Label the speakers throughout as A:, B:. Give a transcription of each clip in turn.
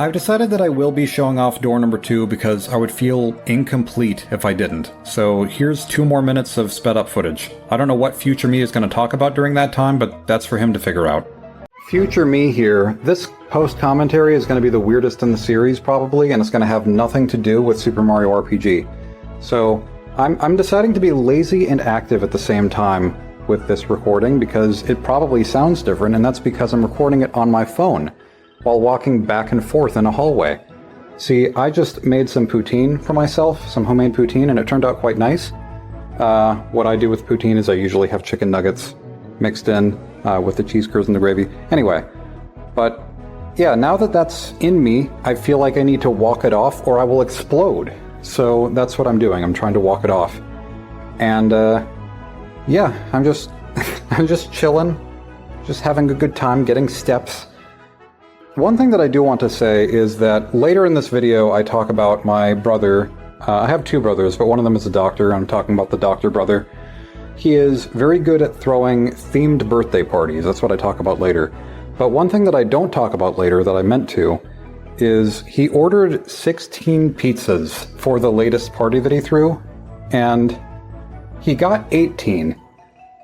A: I've decided that I will be showing off door number 2 because I would feel incomplete if I didn't. So here's 2 more minutes of sped up footage. I don't know what future me is going to talk about during that time, but that's for him to figure out. Future me here. This post commentary is going to be the weirdest in the series probably, and it's going to have nothing to do with Super Mario RPG. So I'm deciding to be lazy and active at the same time with this recording because it probably sounds different, and that's because I'm recording it on my phone while walking back and forth in a hallway. See, I just made some poutine for myself, some homemade poutine, and it turned out quite nice. What I do with poutine is I usually have chicken nuggets mixed in with the cheese curds and the gravy. Anyway, but yeah, now that that's in me, I feel like I need to walk it off or I will explode. So that's what I'm doing. I'm trying to walk it off. And yeah, I'm just I'm just chilling, just having a good time, getting steps. One thing that I do want to say is that later in this video I talk about my brother. I have 2 brothers, but one of them is a doctor. I'm talking about the doctor brother. He is very good at throwing themed birthday parties. That's what I talk about later. But one thing that I don't talk about later that I meant to is he ordered 16 pizzas for the latest party that he threw, and he got 18.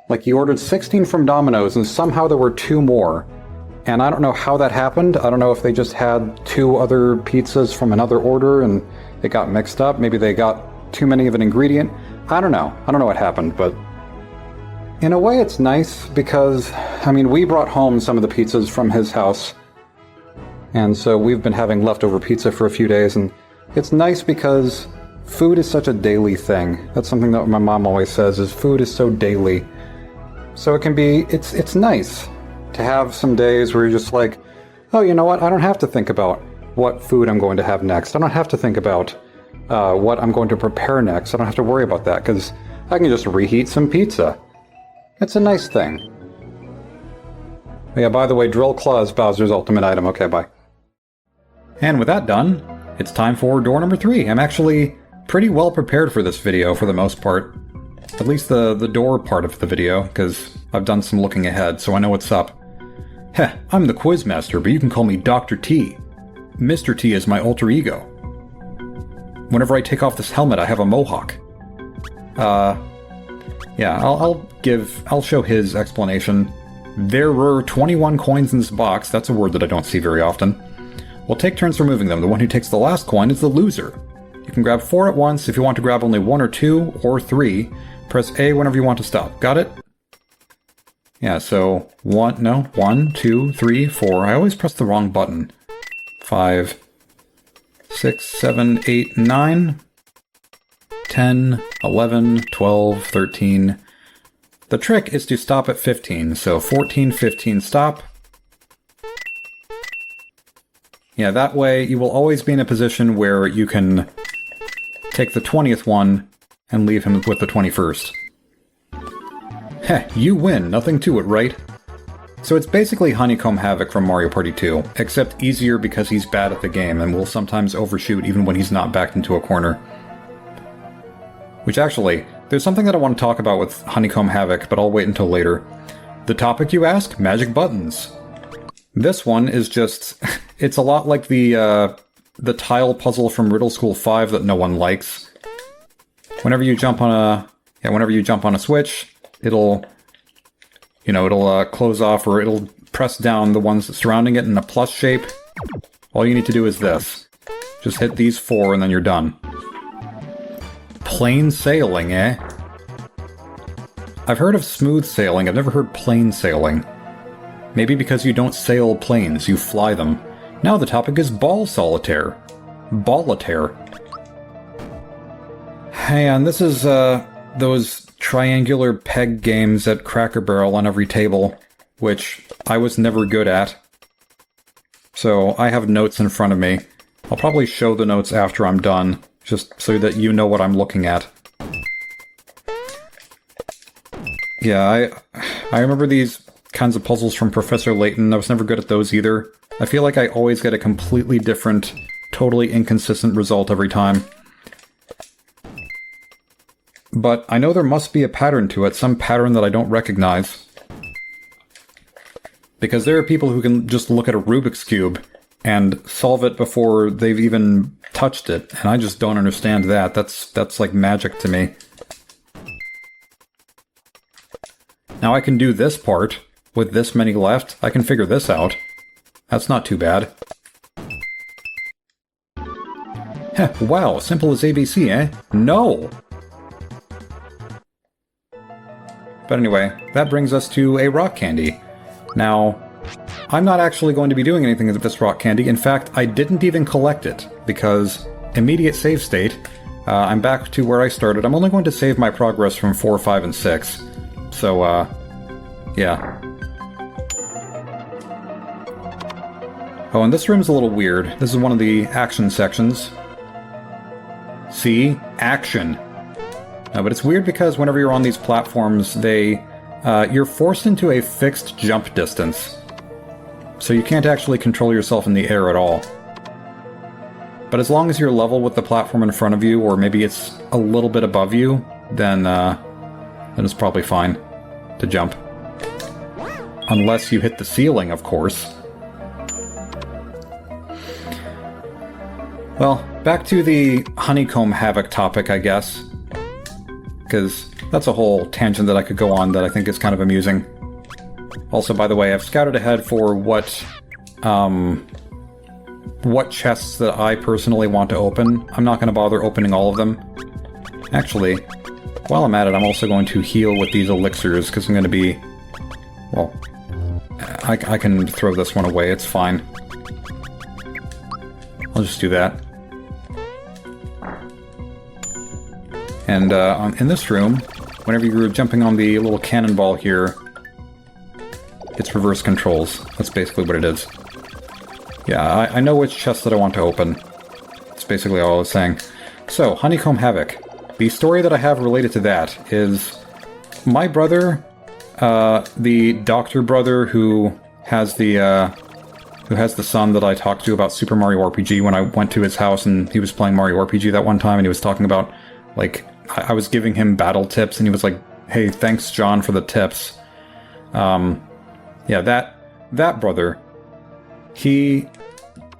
A: Like, he ordered 16 from Domino's, and somehow there were 2 more. And I don't know how that happened. I don't know if they just had 2 other pizzas from another order and it got mixed up. Maybe they got too many of an ingredient. I don't know. I don't know what happened, but in a way it's nice because, I mean, we brought home some of the pizzas from his house. And so we've been having leftover pizza for a few days, and it's nice because food is such a daily thing. That's something that my mom always says, is food is so daily. So it can be, it's nice to have some days where you're just like, oh, you know what? I don't have to think about what food I'm going to have next. I don't have to think about what I'm going to prepare next. I don't have to worry about that because I can just reheat some pizza. It's a nice thing. Yeah, by the way, Drill Claw is Bowser's ultimate item. Okay, bye. And with that done, it's time for door number 3. I'm actually pretty well prepared for this video for the most part. At least the door part of the video, because I've done some looking ahead, so I know what's up. Heh, I'm the Quizmaster, but you can call me Dr. T. Mr. T is my alter ego. Whenever I take off this helmet, I have a mohawk. Yeah, I'll show his explanation. There were 21 coins in this box. That's a word that I don't see very often. We'll take turns removing them. The one who takes the last coin is the loser. You can grab 4 at once. If you want to grab only 1 or 2 or 3, press A whenever you want to stop. Got it? Yeah, so 1, 2, 3, 4. I always press the wrong button. 5, 6, 7, 8, 9, 10, 11, 12, 13. The trick is to stop at 15, so 14, 15, stop. Yeah, that way you will always be in a position where you can take the 20th one and leave him with the 21st. Heh, you win, nothing to it, right? So it's basically Honeycomb Havoc from Mario Party 2, except easier because he's bad at the game and will sometimes overshoot even when he's not backed into a corner. Which actually, there's something that I want to talk about with Honeycomb Havoc, but I'll wait until later. The topic, you ask? Magic buttons. This one is just... it's a lot like the tile puzzle from Riddle School 5 that no one likes. Whenever you jump on a switch, it'll close off, or it'll press down the ones surrounding it in a plus shape. All you need to do is this. Just hit these 4 and then you're done. Plain sailing, eh? I've heard of smooth sailing, I've never heard plain sailing. Maybe because you don't sail planes, you fly them. Now the topic is ball solitaire. Ballitaire. Hey, and this is, those triangular peg games at Cracker Barrel on every table, which I was never good at. So I have notes in front of me. I'll probably show the notes after I'm done, just so that you know what I'm looking at. Yeah, I remember these kinds of puzzles from Professor Layton. I was never good at those either. I feel like I always get a completely different, totally inconsistent result every time. But I know there must be a pattern to it, some pattern that I don't recognize. Because there are people who can just look at a Rubik's Cube and solve it before they've even touched it, and I just don't understand that. That's like magic to me. Now I can do this part with this many left. I can figure this out. That's not too bad. Heh, wow, simple as ABC, eh? No! But anyway, that brings us to a rock candy. Now, I'm not actually going to be doing anything with this rock candy. In fact, I didn't even collect it, because immediate save state, I'm back to where I started. I'm only going to save my progress from 4, 5, and 6. So, yeah. Oh, and this room's a little weird. This is one of the action sections. See? Action. But it's weird because whenever you're on these platforms, you're forced into a fixed jump distance. So you can't actually control yourself in the air at all. But as long as you're level with the platform in front of you, or maybe it's a little bit above you, then it's probably fine to jump. Unless you hit the ceiling, of course. Well, back to the honeycomb havoc topic, I guess. Because that's a whole tangent that I could go on that I think is kind of amusing. Also, by the way, I've scouted ahead for what chests that I personally want to open. I'm not going to bother opening all of them. Actually, while I'm at it, I'm also going to heal with these elixirs, because I'm going to be... Well, I can throw this one away, it's fine. I'll just do that. And in this room, whenever you're jumping on the little cannonball here, it's reverse controls. That's basically what it is. Yeah, I know which chest that I want to open. That's basically all I was saying. So, Honeycomb Havoc. The story that I have related to that is my brother, the doctor brother who has the son that I talked to about Super Mario RPG when I went to his house and he was playing Mario RPG that one time and he was talking about, like, I was giving him battle tips and he was like, hey, thanks John for the tips. Yeah, that brother, he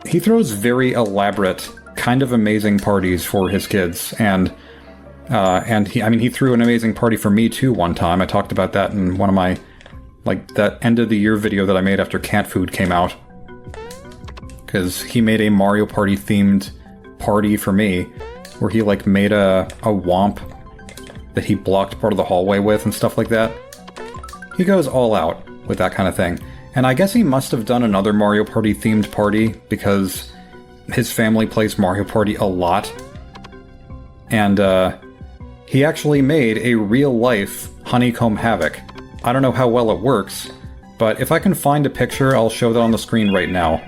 A: throws very elaborate, kind of amazing parties for his kids, and he threw an amazing party for me too one time. I talked about that in one of my, like, that end of the year video that I made after Cat Food came out. Because he made a Mario Party themed party for me, where he, like, made a womp that he blocked part of the hallway with and stuff like that. He goes all out with that kind of thing. And I guess he must have done another Mario Party themed party, because his family plays Mario Party a lot. And, he actually made a real-life Honeycomb Havoc. I don't know how well it works, but if I can find a picture, I'll show that on the screen right now.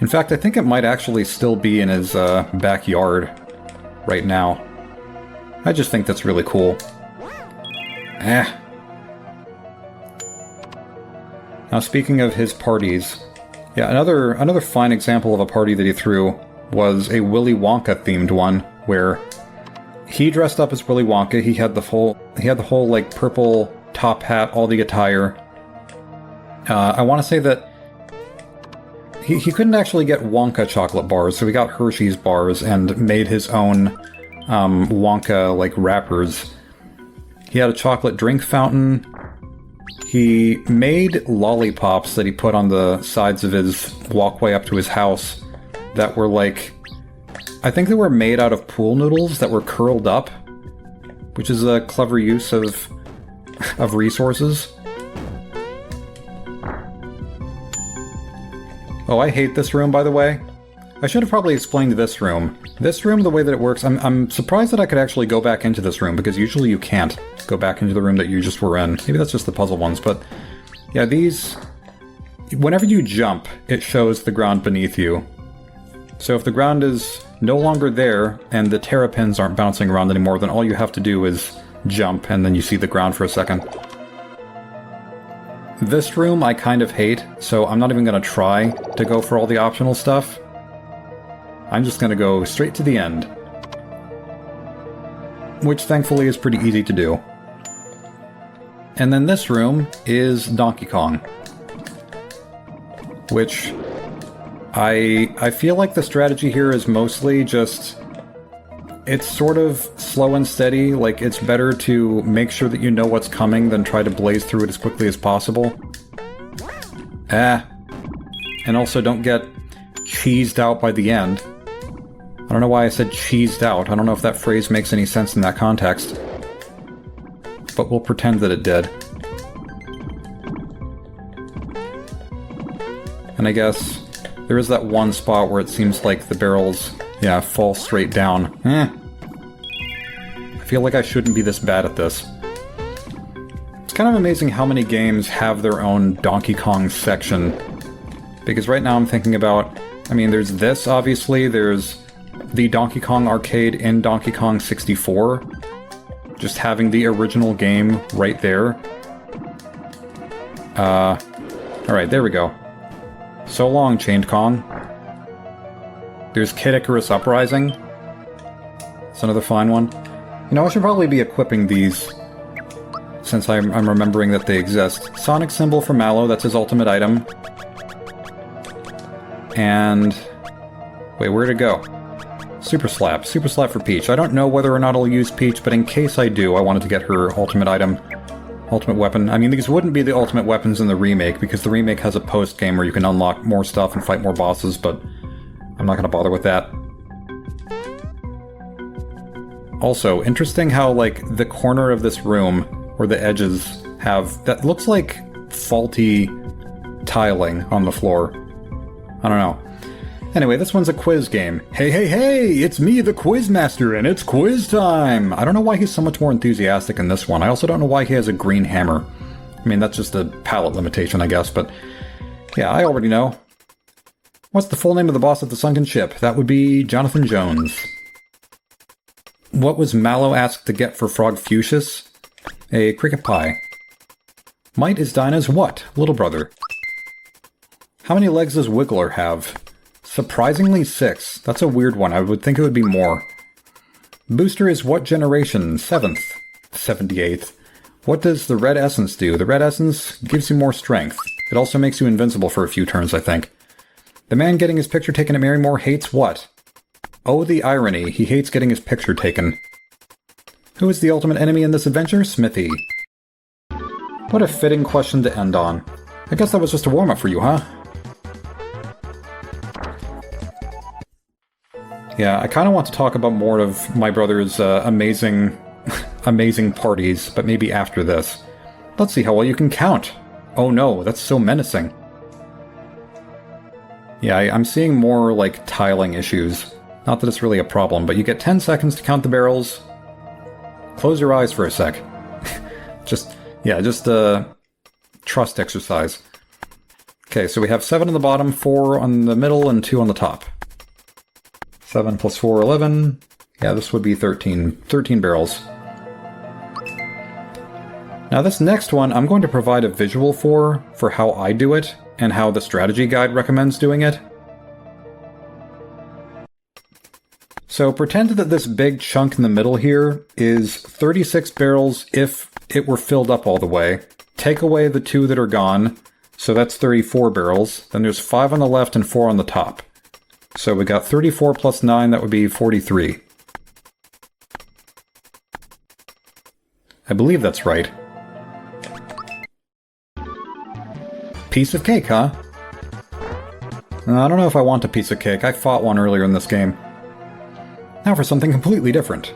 A: In fact, I think it might actually still be in his backyard right now. I just think that's really cool. Now, speaking of his parties, yeah, another fine example of a party that he threw was a Willy Wonka themed one, where he dressed up as Willy Wonka. He had the whole like purple top hat, all the attire. I want to say that he couldn't actually get Wonka chocolate bars, so he got Hershey's bars and made his own Wonka like wrappers. He had a chocolate drink fountain. He made lollipops that he put on the sides of his walkway up to his house that were like, I think they were made out of pool noodles that were curled up, which is a clever use of resources. Oh, I hate this room, by the way. I should have probably explained this room. This room, the way that it works, I'm surprised that I could actually go back into this room, because usually you can't go back into the room that you just were in. Maybe that's just the puzzle ones, but yeah, these... Whenever you jump, it shows the ground beneath you. So if the ground is no longer there, and the terrapins aren't bouncing around anymore, then all you have to do is jump, and then you see the ground for a second. This room I kind of hate, so I'm not even going to try to go for all the optional stuff. I'm just going to go straight to the end. Which thankfully is pretty easy to do. And then this room is Donkey Kong. which I feel like the strategy here is mostly just... It's sort of slow and steady, like it's better to make sure that you know what's coming than try to blaze through it as quickly as possible. And also don't get cheesed out by the end. I don't know why I said cheesed out. I don't know if that phrase makes any sense in that context. But we'll pretend that it did. And I guess there is that one spot where it seems like the barrels, yeah, fall straight down. I feel like I shouldn't be this bad at this. It's kind of amazing how many games have their own Donkey Kong section. Because right now I'm thinking about, I mean, there's this, obviously, there's the Donkey Kong arcade in Donkey Kong 64. Just having the original game right there. Alright, there we go. So long, Chained Kong. There's Kid Icarus Uprising. It's another fine one. You know, I should probably be equipping these, since I'm remembering that they exist. Sonic Symbol for Mallow, that's his ultimate item. And... wait, where'd it go? Super Slap. Super Slap for Peach. I don't know whether or not I'll use Peach, but in case I do, I wanted to get her ultimate item. Ultimate weapon. I mean, these wouldn't be the ultimate weapons in the remake, because the remake has a post-game where you can unlock more stuff and fight more bosses, but I'm not going to bother with that. Also, interesting how, like, the corner of this room, where the edges have... that looks like faulty tiling on the floor. I don't know. Anyway, this one's a quiz game. Hey, hey, hey! It's me, the Quizmaster, and it's quiz time! I don't know why he's so much more enthusiastic in this one. I also don't know why he has a green hammer. I mean, that's just a palette limitation, I guess, but... yeah, I already know. What's the full name of the boss of the sunken ship? That would be Jonathan Jones. What was Mallow asked to get for Frog Fuchsius? A cricket pie. Might is Dinah's what? Little brother. How many legs does Wiggler have? Surprisingly 6. That's a weird one. I would think it would be more. Booster is what generation? 7th. 78th. What does the red essence do? The red essence gives you more strength. It also makes you invincible for a few turns, I think. The man getting his picture taken at Marymore hates what? Oh, the irony. He hates getting his picture taken. Who is the ultimate enemy in this adventure? Smithy. What a fitting question to end on. I guess that was just a warm-up for you, huh? Yeah, I kind of want to talk about more of my brother's amazing parties, but maybe after this. Let's see how well you can count. Oh no, that's so menacing. Yeah, I'm seeing more, like, tiling issues. Not that it's really a problem, but you get 10 seconds to count the barrels. Close your eyes for a sec. just a trust exercise. Okay, so we have 7 on the bottom, 4 on the middle, and 2 on the top. 7 plus 4, 11. Yeah, this would be 13. 13 barrels. Now this next one, I'm going to provide a visual for how I do it, and how the strategy guide recommends doing it. So pretend that this big chunk in the middle here is 36 barrels if it were filled up all the way. Take away the 2 that are gone, so that's 34 barrels. Then there's 5 on the left and 4 on the top. So we got 34 plus 9, that would be 43. I believe that's right. Piece of cake, huh? I don't know if I want a piece of cake. I fought one earlier in this game. Now for something completely different.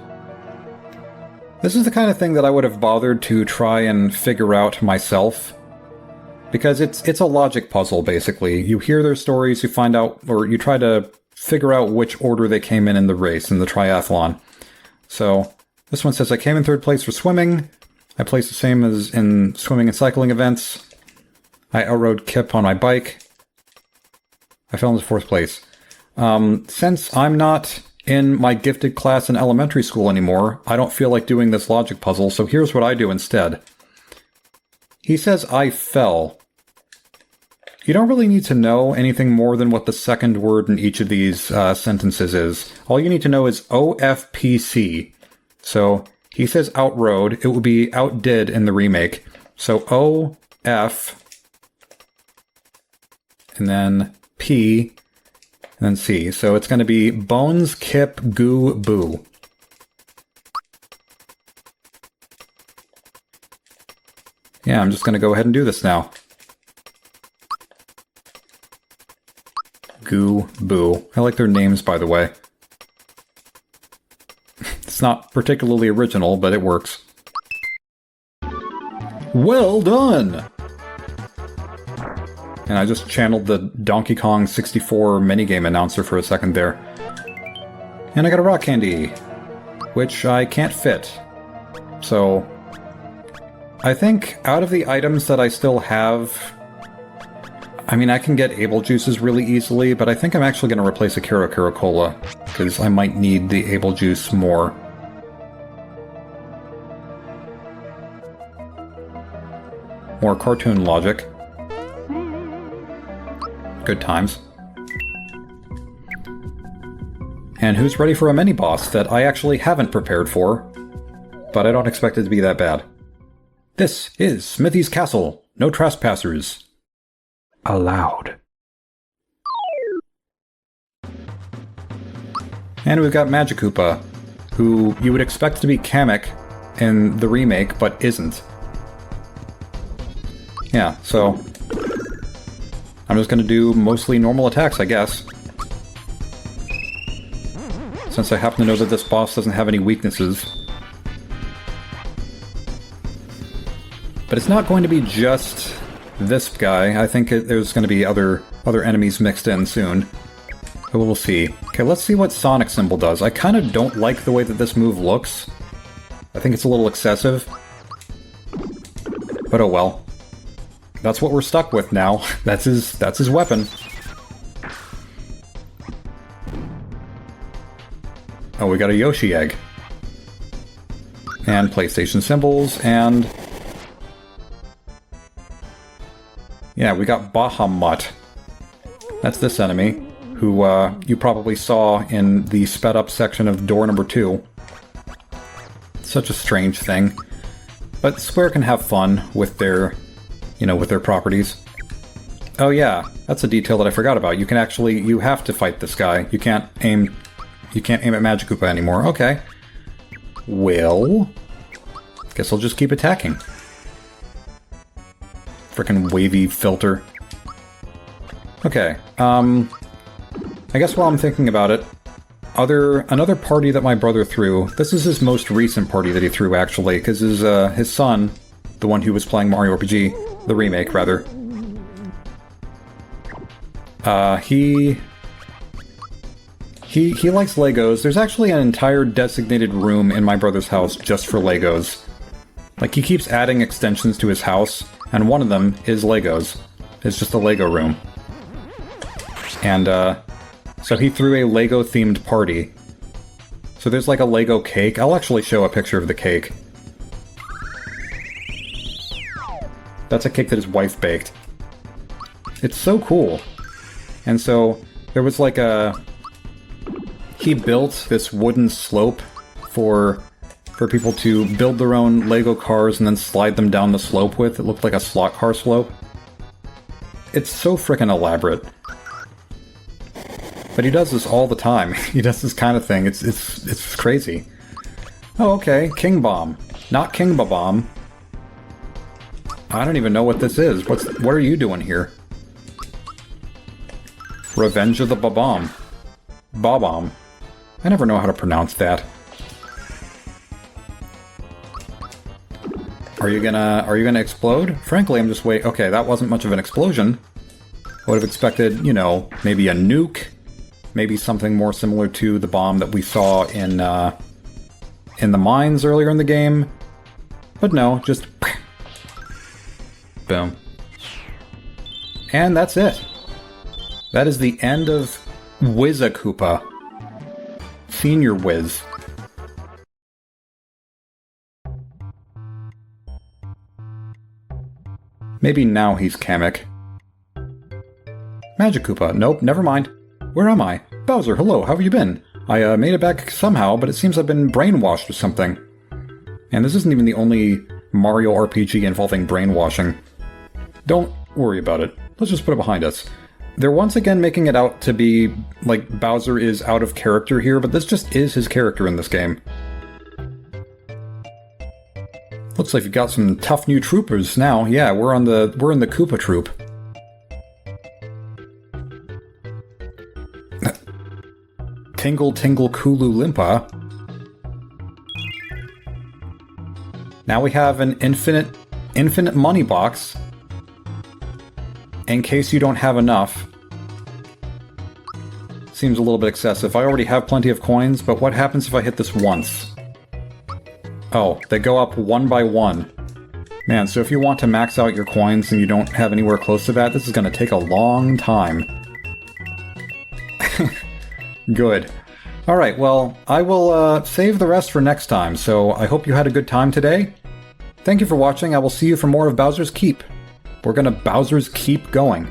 A: This is the kind of thing that I would have bothered to try and figure out myself. Because it's a logic puzzle, basically. You hear their stories, you find out, or you try to figure out which order they came in the race, in the triathlon. So, this one says, I came in 3rd place for swimming. I placed the same as in swimming and cycling events. I outrode Kip on my bike. I fell into 4th place. Since I'm not in my gifted class in elementary school anymore, I don't feel like doing this logic puzzle, so here's what I do instead. He says I fell. You don't really need to know anything more than what the second word in each of these sentences is. All you need to know is OFPC. So, he says outrode. It will be outdid in the remake. So, OF and then P, and then C. So it's going to be Bones, Kip, Goo, Boo. Yeah, I'm just going to go ahead and do this now. Goo, Boo. I like their names, by the way. It's not particularly original, but it works. Well done! And I just channeled the Donkey Kong 64 minigame announcer for a second there. And I got a rock candy, which I can't fit. So, I think out of the items that I still have, I mean, I can get Able Juices really easily, but I think I'm actually going to replace a Kira Kira Cola, because I might need the Able Juice more. More cartoon logic. Good times. And who's ready for a mini-boss that I actually haven't prepared for, but I don't expect it to be that bad. This is Smithy's Castle. No trespassers allowed. And we've got Magikoopa, who you would expect to be Kamek in the remake, but isn't. Yeah, so I'm just going to do mostly normal attacks, I guess. Since I happen to know that this boss doesn't have any weaknesses. But it's not going to be just this guy. I think there's going to be other enemies mixed in soon. But we'll see. Okay, let's see what Sonic Symbol does. I kind of don't like the way that this move looks. I think it's a little excessive. But oh well. That's what we're stuck with now. That's his weapon. Oh, we got a Yoshi egg. And PlayStation symbols, and yeah, we got Bahamut. That's this enemy, who you probably saw in the sped up section of door number 2. Such a strange thing. But Square can have fun with their, with their properties. Oh yeah, that's a detail that I forgot about. You have to fight this guy. You can't aim at Magikoopa anymore. Okay. Well, guess I'll just keep attacking. Frickin' wavy filter. Okay, I guess while I'm thinking about it, another party that my brother threw, this is his most recent party that he threw, actually, because his son, the one who was playing Mario RPG, the remake, rather, he likes Legos. There's actually an entire designated room in my brother's house just for Legos. Like, he keeps adding extensions to his house, and one of them is Legos. It's just a Lego room. And, so he threw a Lego-themed party. So there's like a Lego cake. I'll actually show a picture of the cake. That's a cake that his wife baked. It's so cool. And so, there was like he built this wooden slope for people to build their own Lego cars and then slide them down the slope with. It looked like a slot car slope. It's so frickin' elaborate. But he does this all the time. He does this kind of thing. It's crazy. Oh, okay. King Bomb. Not King Ba-Bomb. I don't even know what this is. What are you doing here? Revenge of the Ba-Bomb. Ba-Bomb. I never know how to pronounce that. Are you gonna explode? Frankly, I'm just waiting. Okay, that wasn't much of an explosion. I would have expected, maybe a nuke. Maybe something more similar to the bomb that we saw in the mines earlier in the game. But no, just boom. And that's it. That is the end of Wiz-a-Koopa. Senior Wiz. Maybe now he's Kamek. Magikoopa. Nope, never mind. Where am I? Bowser, hello, how have you been? I made it back somehow, but it seems I've been brainwashed or something. And this isn't even the only Mario RPG involving brainwashing. Don't worry about it. Let's just put it behind us. They're once again making it out to be like Bowser is out of character here, but this just is his character in this game. Looks like you've got some tough new troopers now. Yeah, we're in the Koopa troop. Tingle Tingle Kulu Limpa. Now we have an infinite money box. In case you don't have enough. Seems a little bit excessive. I already have plenty of coins, but what happens if I hit this once? Oh, they go up one by one. Man, so if you want to max out your coins and you don't have anywhere close to that, this is going to take a long time. Good. Alright, well, I will save the rest for next time, so I hope you had a good time today. Thank you for watching. I will see you for more of Bowser's Keep. We're gonna Bowser's Keep going.